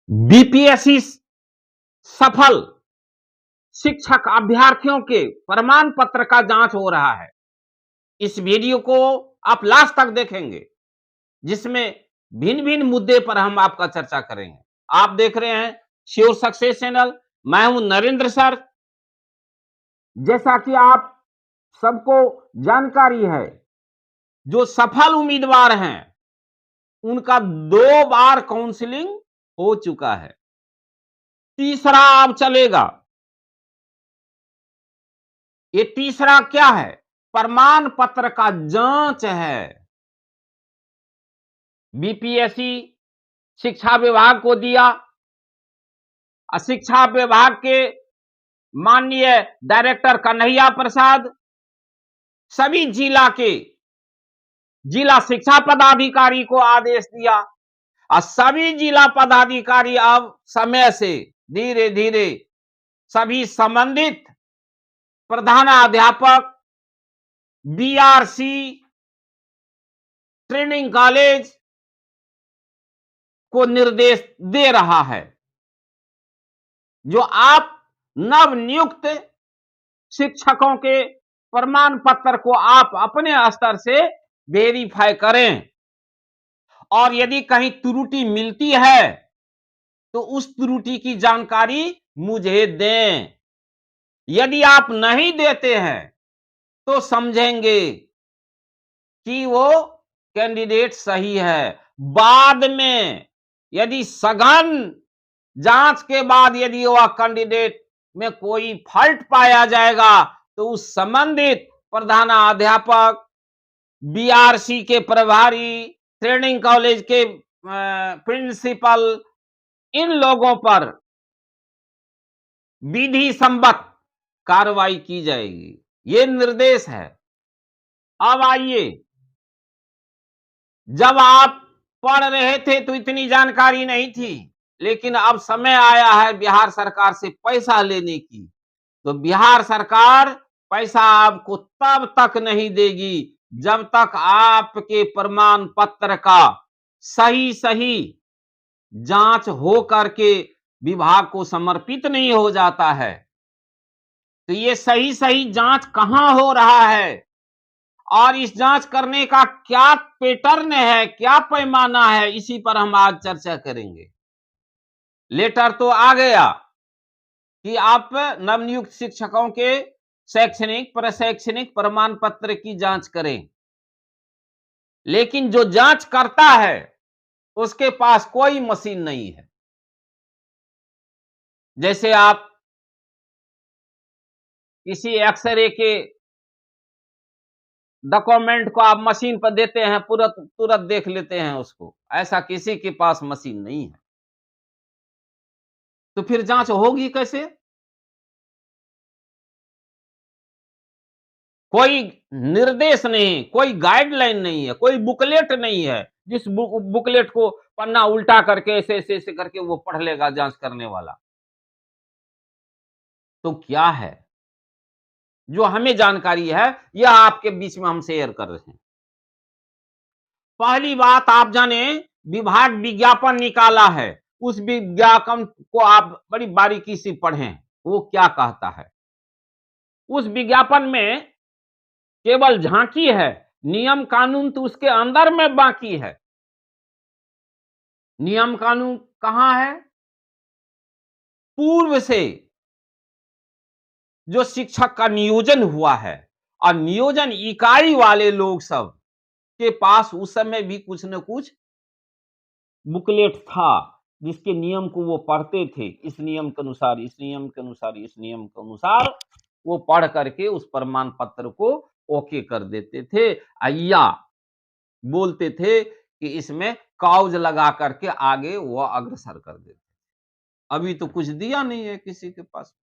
BPSC सफल शिक्षक अभ्यर्थियों के प्रमाण पत्र का जांच हो रहा है। इस वीडियो को आप लास्ट तक देखेंगे, जिसमें भिन्न-भिन्न मुद्दे पर हम आपका चर्चा करेंगे। आप देख रहे हैं श्योर सक्सेस चैनल, मैं हूं नरेंद्र सर। जैसा कि आप सबको जानकारी है, जो सफल उम्मीदवार हैं, उनका 2 बार काउंसलिंग हो चुका है। तीसरा अब चलेगा। ये तीसरा क्या है? प्रमाण पत्र का जांच है। बीपीएससी शिक्षा विभाग को दिया, शिक्षा विभाग के माननीय डायरेक्टर कन्हैया प्रसाद सभी जिला शिक्षा पदाधिकारी को आदेश दिया, और सभी जिला पदाधिकारी अब समय से धीरे धीरे सभी संबंधित प्रधानाध्यापक, बीआरसी, ट्रेनिंग कॉलेज को निर्देश दे रहा है, जो आप नवनियुक्त शिक्षकों के प्रमाण पत्र को आप अपने स्तर से वेरीफाई करें, और यदि कहीं त्रुटि मिलती है तो उस त्रुटि की जानकारी मुझे दें। यदि आप नहीं देते हैं तो समझेंगे कि वो कैंडिडेट सही है। बाद में यदि सघन जांच के बाद यदि वह कैंडिडेट में कोई फॉल्ट पाया जाएगा तो उस संबंधित प्रधानाध्यापक, बीआरसी के प्रभारी, ट्रेनिंग कॉलेज के प्रिंसिपल, इन लोगों पर विधि सम्मत कार्रवाई की जाएगी। ये निर्देश है। अब आइए, जब आप पढ़ रहे थे तो इतनी जानकारी नहीं थी, लेकिन अब समय आया है बिहार सरकार से पैसा लेने की, तो बिहार सरकार पैसा आपको तब तक नहीं देगी जब तक आपके प्रमाण पत्र का सही जांच हो करके विभाग को समर्पित नहीं हो जाता है। तो ये सही जांच कहां हो रहा है, और इस जांच करने का क्या पैटर्न है, क्या पैमाना है, इसी पर हम आज चर्चा करेंगे। लेटर तो आ गया कि आप नवनियुक्त शिक्षकों के शैक्षणिक प्रशैक्षणिक प्रमाण पत्र की जांच करें, लेकिन जो जांच करता है उसके पास कोई मशीन नहीं है। जैसे आप किसी एक्सरे के डॉक्यूमेंट को आप मशीन पर देते हैं, तुरंत देख लेते हैं उसको, ऐसा किसी के पास मशीन नहीं है। तो फिर जांच होगी कैसे? कोई निर्देश नहीं, कोई गाइडलाइन नहीं है, कोई बुकलेट नहीं है जिस बुकलेट को पन्ना उल्टा करके ऐसे करके वो पढ़ लेगा जांच करने वाला। तो क्या है जो हमें जानकारी है, यह आपके बीच में हम शेयर कर रहे हैं। पहली बात, आप जाने विभाग विज्ञापन निकाला है, उस विज्ञापन को आप बड़ी बारीकी से पढ़ें, वो क्या कहता है। उस विज्ञापन में केवल झांकी है, नियम कानून तो उसके अंदर में बाकी है। नियम कानून कहां है? पूर्व से जो शिक्षक का नियोजन हुआ है, और नियोजन इकाई वाले लोग सब के पास उस समय भी कुछ न कुछ बुकलेट था, जिसके नियम को वो पढ़ते थे। इस नियम के अनुसार, इस नियम के अनुसार, इस नियम के अनुसार वो पढ़ करके उस प्रमाण पत्र को ओके कर देते थे, या बोलते थे कि इसमें काउज लगा करके आगे वो अग्रसर कर देते। अभी तो कुछ दिया नहीं है किसी के पास।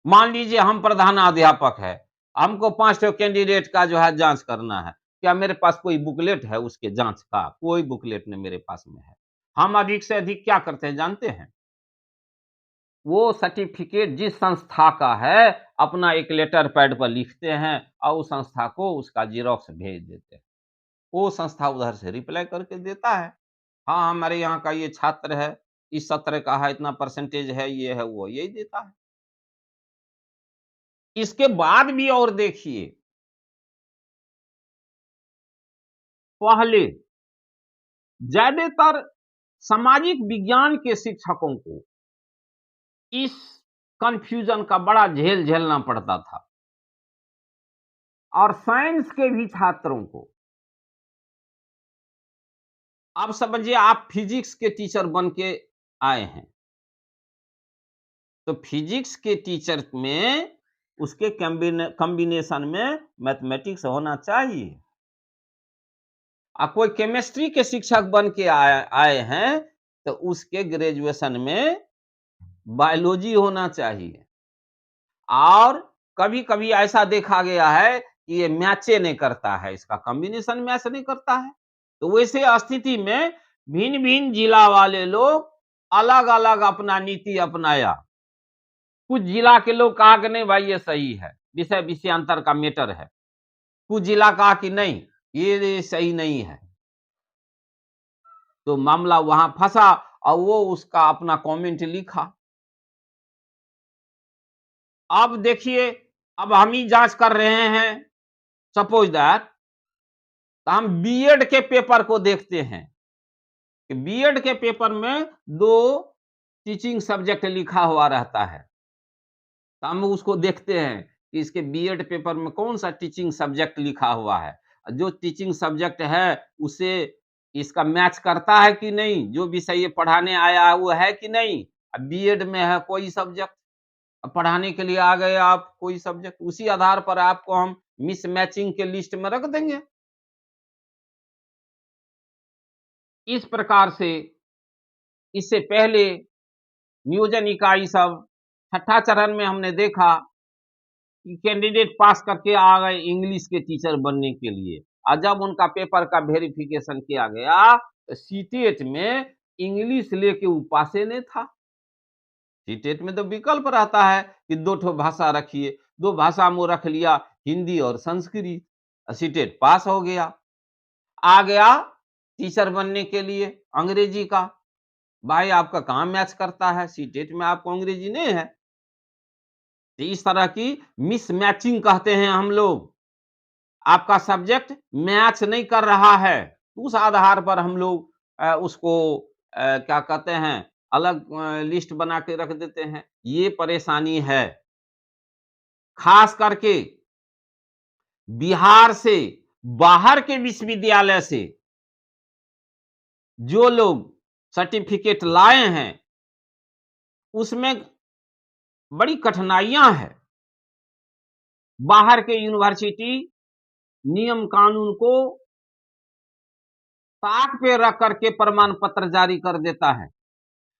मान लीजिए हम प्रधानाध्यापक है, हमको 5 कैंडिडेट का जो है जांच करना है, क्या मेरे पास कोई बुकलेट है उसके जांच का? कोई बुकलेट नहीं मेरे पास में है। हम अधिक से अधिक क्या करते हैं जानते हैं? वो सर्टिफिकेट जिस संस्था का है, अपना एक लेटर पैड पर लिखते हैं और उस संस्था को उसका जेरॉक्स भेज देते हैं। वो संस्था उधर से रिप्लाई करके देता है। हाँ, हमारे यहाँ का ये छात्र है, इस सत्र का है, इतना परसेंटेज है, ये है, वो यही देता है। इसके बाद भी और देखिए, पहले ज़्यादातर सामाजिक विज्ञान के शिक्षकों को इस कन्फ्यूज़न का बड़ा झेल झेलना पड़ता था और साइंस के भी छात्रों को। अब समझिए आप फिज़िक्स के टीचर बन के आए हैं, तो फिज़िक्स के टीचर में उसके कॉम्बिनेशन में मैथमेटिक्स होना चाहिए। कोई केमिस्ट्री के शिक्षक बन के आए आए हैं, तो उसके ग्रेजुएशन में बायोलॉजी होना चाहिए। और कभी-कभी ऐसा देखा गया है कि ये मैचे नहीं करता है, इसका कॉम्बिनेशन मैच नहीं करता है। तो वैसे स्थिति में भिन्न-भिन्न जिला वाले लोग अलग-अलग अपना नीति अपनाया। कुछ जिला के लोग कहा कि नहीं भाई ये सही है, विषय विषयांतर का मैटर है। कुछ जिला कहा कि नहीं, ये सही नहीं है। तो मामला वहां फंसा और वो उसका अपना कमेंट लिखा। अब देखिए, अब हम ही जांच कर रहे हैं, सपोज दैट, तो हम बीएड के पेपर को देखते हैं कि बीएड के पेपर में 2 टीचिंग सब्जेक्ट लिखा हुआ रहता है। तो हम उसको देखते हैं कि इसके बीएड पेपर में कौन-सा टीचिंग सब्जेक्ट लिखा हुआ है। जो टीचिंग सब्जेक्ट है उसे इसका मैच करता है कि नहीं? जो विषय ये पढ़ाने आया है वो है कि नहीं? बीएड में है कोई सब्जेक्ट, पढ़ाने के लिए आ गए आप कोई सब्जेक्ट, उसी आधार पर आपको हम मिसमैचिंग के लिस्ट में रख देंगे। इस प्रकार से इससे पहले नियोजन इकाई सब छठा चरण में हमने देखा कि कैंडिडेट पास करके आ गए इंग्लिश के टीचर बनने के लिए, और जब उनका पेपर का वेरिफिकेशन किया गया तो सीटेट में इंग्लिश लेके वो पासे नहीं था। सीटेट में तो विकल्प रहता है कि 2 ठो भाषा रखिए, 2 भाषा में वो रख लिया, हिंदी और संस्कृत, सीटेट पास हो गया। आ गया टीचर बनने के लिए अंग्रेजी का, भाई आपका कहाँ मैच करता है, सीटेट में आपको अंग्रेजी नहीं है। तो इस तरह की मिसमैचिंग कहते हैं हम लोग। आपका सब्जेक्ट मैच नहीं कर रहा है, उस आधार पर हम लोग उसको क्या कहते हैं, अलग लिस्ट बना के रख देते हैं। ये परेशानी है। खास करके बिहार से बाहर के विश्वविद्यालय से जो लोग सर्टिफिकेट लाए हैं, उसमें बड़ी कठिनाइयां हैं। बाहर के यूनिवर्सिटी नियम कानून को ताक पे रख करके प्रमाण पत्र जारी कर देता है,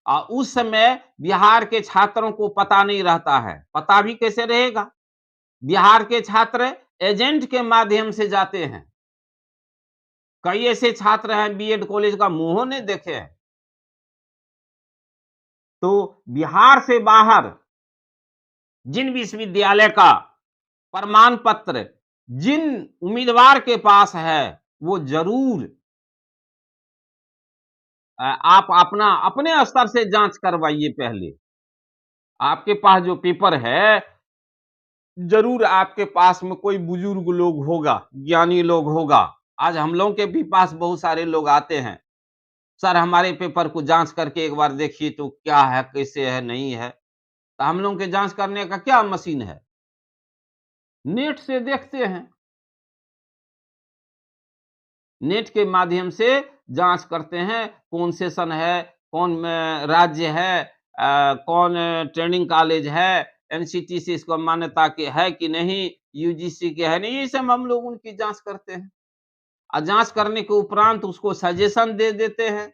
और उस समय बिहार के छात्रों को पता नहीं रहता है। पता भी कैसे रहेगा? बिहार के छात्र एजेंट के माध्यम से जाते हैं। कई ऐसे छात्र हैं बीएड कॉलेज का मुंह नहीं देखे हैं। तो बिहार से बाहर जिन विश्वविद्यालय का प्रमाण पत्र जिन उम्मीदवार के पास है, वो जरूर आप अपना अपने स्तर से जांच करवाइए पहले। आपके पास जो पेपर है, जरूर आपके पास में कोई बुजुर्ग लोग होगा, ज्ञानी लोग होगा। आज हम लोगों के भी पास बहुत सारे लोग आते हैं, सर हमारे पेपर को जांच करके एक बार देखिए तो क्या है, कैसे है, नहीं है। तो हम लोगों के जांच करने का क्या मशीन है? नेट से देखते हैं। नेट के माध्यम से जांच करते हैं, कौन सेशन है, कौन राज्य है, कौन ट्रेनिंग कॉलेज है, एनसीटी से इसको मान्यता के है कि नहीं, यूजीसी के है नहीं, ये सब हम लोग उनकी जांच करते हैं। और जांच करने के उपरांत उसको सजेशन दे देते हैं।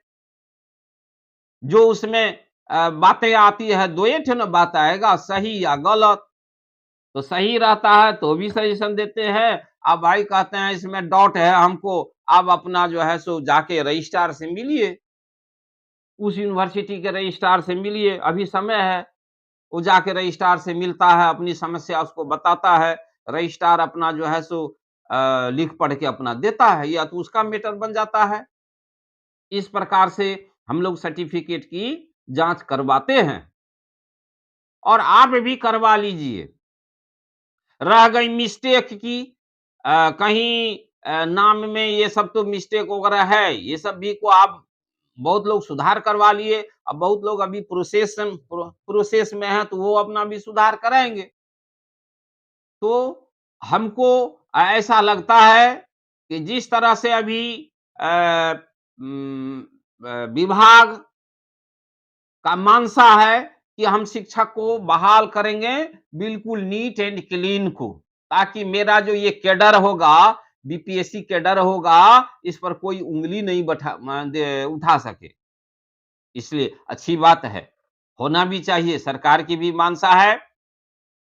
जो उसमें बातें आती है, दो ही ठो ना बात आएगा, सही या गलत। तो सही रहता है तो भी सजेशन देते हैं। अब भाई कहते हैं इसमें डाउट है हमको, अब अपना जो है सो जाके रजिस्ट्रार से मिलिए, उस यूनिवर्सिटी के रजिस्ट्रार से मिलिए, अभी समय है। वो जाके रजिस्ट्रार से मिलता है, अपनी समस्या उसको बताता है, रजिस्ट्रार अपना जो है सो लिख पढ़ के अपना देता है, या तो उसका मैटर बन जाता है। इस प्रकार से हम लोग सर्टिफिकेट की जांच करवाते हैं और आप भी करवा लीजिए। रह गई मिस्टेक की कहीं नाम में ये सब तो मिस्टेक वगैरह है, ये सब भी को आप बहुत लोग सुधार करवा लिए, अब बहुत लोग अभी प्रोसेस में हैं तो वो अपना भी सुधार कराएँगे। तो हमको ऐसा लगता है कि जिस तरह से अभी अ, उम, विभाग का मानसा है कि हम शिक्षक को बहाल करेंगे बिल्कुल नीट एंड क्लीन को, ताकि मेरा जो ये कैडर होगा, बीपीएससी कैडर होगा, इस पर कोई उँगली नहीं उठा सके। इसलिए अच्छी बात है, होना भी चाहिए, सरकार की भी मानसा है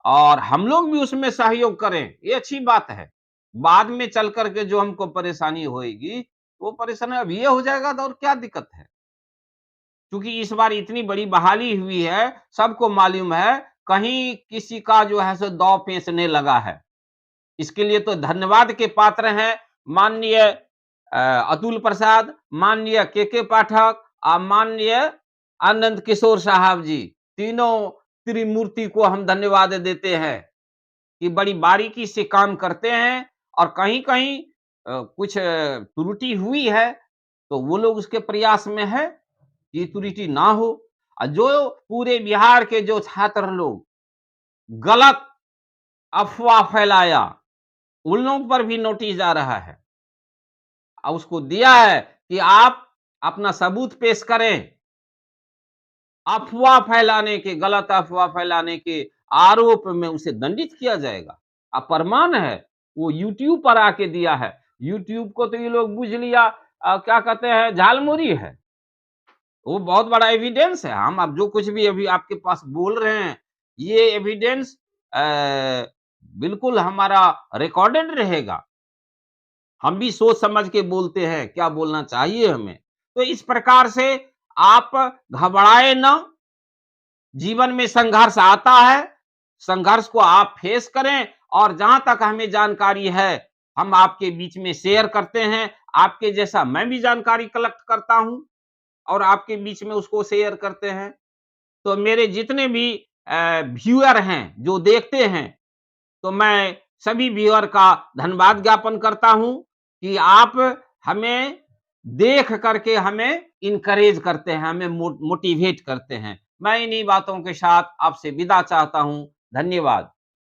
और हम लोग भी उसमें सहयोग करें, ये अच्छी बात है। बाद में चल कर के जो हमको परेशानी होएगी, वो परेशानी अब ये हो जाएगा तो और क्या दिक्कत है? क्योंकि इस बार इतनी बड़ी बहाली हुई है, सबको मालूम है, कहीं किसी का जो है सो दाँव-पेंच नहीं लगा है। इसके लिए तो धन्यवाद के पात्र हैं माननीय अतुल प्रसाद, माननीय के पाठक और माननीय आनंद किशोर साहब जी। तीनों त्रिमूर्ति को हम धन्यवाद देते हैं कि बड़ी बारीकी से काम करते हैं और कहीं-कहीं कुछ त्रुटि हुई है, तो वो लोग उसके प्रयास में है कि त्रुटि ना हो। जो पूरे बिहार के जो छात्र लोग गलत अफ़वाह फैलाया, उन लोगों पर भी नोटिस जा रहा है। उसको दिया है कि आप अपना सबूत पेश करें। अफ़वाह फैलाने के गलत अफ़वाह फैलाने के आरोप में उसे दंडित किया जाएगा। प्रमाण है, वो यूट्यूब पर आके दिया है। यूट्यूब को तो ये लोग बूझ लिया क्या कहते हैं झालमुड़ी है। वो बहुत बड़ा एविडेंस है। हम अब जो कुछ भी अभी आपके पास बोल रहे हैं, ये एविडेंस अ, बिल्कुल हमारा रिकॉर्डेड रहेगा। हम भी सोच समझ के बोलते हैं, क्या बोलना चाहिए हमें। तो इस प्रकार से आप घबराए ना, जीवन में संघर्ष आता है, संघर्ष को आप फेस करें और जहाँ तक हमें जानकारी है, हम आपके बीच में शेयर करते हैं। आपके जैसा मैं भी जानकारी कलेक्ट करता हूँ और आपके बीच में उसको शेयर करते हैं। तो मेरे जितने भी व्यूअर हैं, जो देखते हैं, तो मैं सभी व्यूअर का धन्यवाद ज्ञापन करता हूँ कि आप हमें देख करके हमें इनकरेज करते हैं, हमें मोटिवेट करते हैं। मैं इन्हीं बातों के साथ आपसे विदा चाहता हूँ। धन्यवाद।